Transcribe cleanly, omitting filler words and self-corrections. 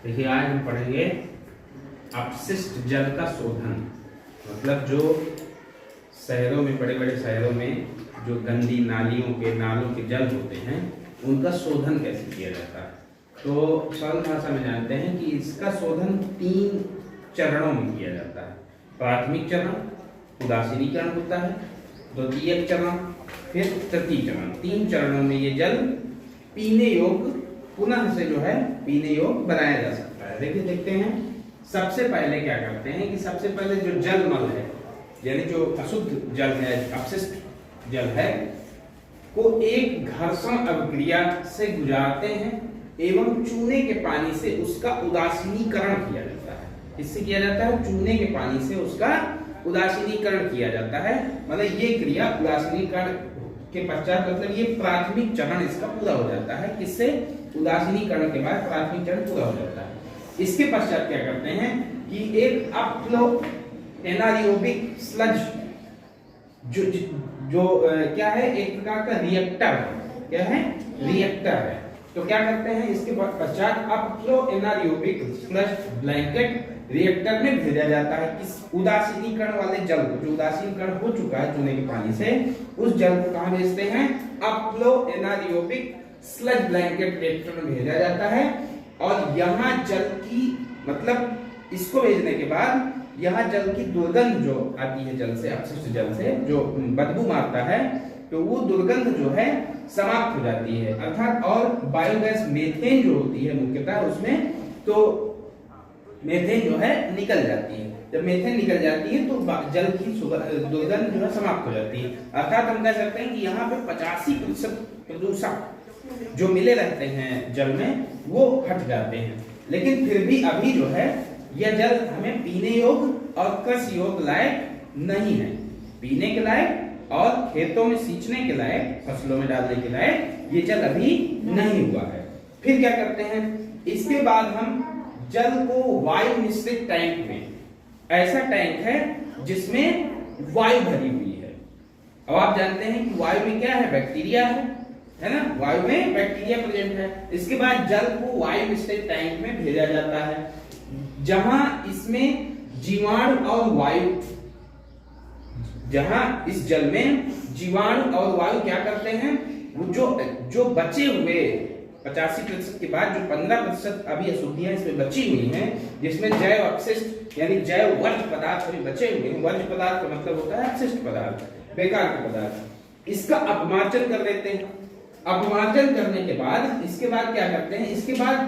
देखिए आज हम पढ़ेंगे अपशिष्ट जल का शोधन। मतलब जो शहरों में, बड़े बड़े शहरों में जो गंदी नालों के जल होते हैं उनका शोधन कैसे किया जाता है। तो सरल भाषा में जानते हैं कि इसका शोधन 3 चरणों में किया जाता है। प्राथमिक चरण उदासीनीकरण होता है, द्वितीयक चरण, फिर तृतीय चरण। 3 चरणों में ये जल पीने योग्य पुनः से जो है पीने योग्य बनाया जा सकता है। देखिए देखते हैं सबसे पहले क्या करते हैं कि सबसे पहले जो जल मल है यानी जो अशुद्ध जल है, अपशिष्ट जल है को एक घर्षण अभिक्रिया से गुजारते हैं एवं चूने के पानी से उसका उदासीनीकरण किया जाता है। इससे किया जाता है चूने के पानी से उसका उदासीनीकरण किया जाता है। मतलब ये क्रिया उदासीनीकरण के पश्चात मतलब ये प्राथमिक चरण इसका पूरा हो जाता है। किससे? उदासीनीकरण के बाद प्राथमिक चरण पूरा हो जाता है। इसके पश्चात क्या करते हैं कि एक अपफ्लो एनारोबिक स्लज जो क्या है, एक प्रकार का रिएक्टर है। क्या है? रिएक्टर है। तो क्या करते हैं इसके पश्चात अपफ्लो एनारोबिक स्लज ब्लैंकेट रिएक्टर में भेजा जाता है। इस उदासीनीकरण वाले जल को, जो उदासीनीकरण हो चुका है चूने के पानी से, उस जल को कहां भेजते हैं? अपफ्लो एनारोबिक स्लज ब्लैंकेट रिएक्टर में भेजा जाता है। और यहाँ जल की मतलब इसको भेजने के बाद यहाँ जल की दुर्गंध जो आती है जल से, अपशिष्ट जल से जो बदबू मारता है, तो वो दुर्गंध जो है समाप्त हो जाती है। अर्थात और बायोगैस मेथेन जो होती है मुख्यतः उसमें, तो मेथेन जो है निकल जाती है। जब मेथेन निकल जाती है तो जल की दुर्गंध जो है समाप्त हो जाती है। अर्थात हम कह सकते हैं कि यहाँ पे 85% प्रदूषक जो मिले रहते हैं जल में वो हट जाते हैं। लेकिन फिर भी अभी जो है यह जल हमें पीने योग्य और कृषि योग्य लायक नहीं है। पीने के लायक और खेतों में सींचने के लायक, फसलों में डालने के लायक ये जल अभी नहीं हुआ है। फिर क्या करते हैं? इसके बाद हम जल को वायु मिश्रित टैंक में, ऐसा टैंक है जिसमें वायु भरी हुई है। अब आप जानते हैं कि वायु में क्या है? बैक्टीरिया है ना? वायु में बैक्टीरिया प्रेजेंट है। इसके बाद जल को वायु मिश्रित टैंक में भेजा जाता है जहां इसमें जीवाणु और वायु, जहां इस जल में जीवाणु और वायु क्या करते हैं, वो जो बचे हुए 85% के बाद जो 15% अभी अशुद्धियां इसमें बची हुई हैं, जिसमें जैव अपशिष्ट यानी जैव वर्ज्य पदार्थ अभी बचे हुए हैं। वर्ज्य पदार्थ का मतलब होता है अपशिष्ट पदार्थ, बेकार के पदार्थ। इसका अपमार्जन कर देते हैं। अपमार्जन करने के बाद इसके बाद क्या करते हैं? इसके बाद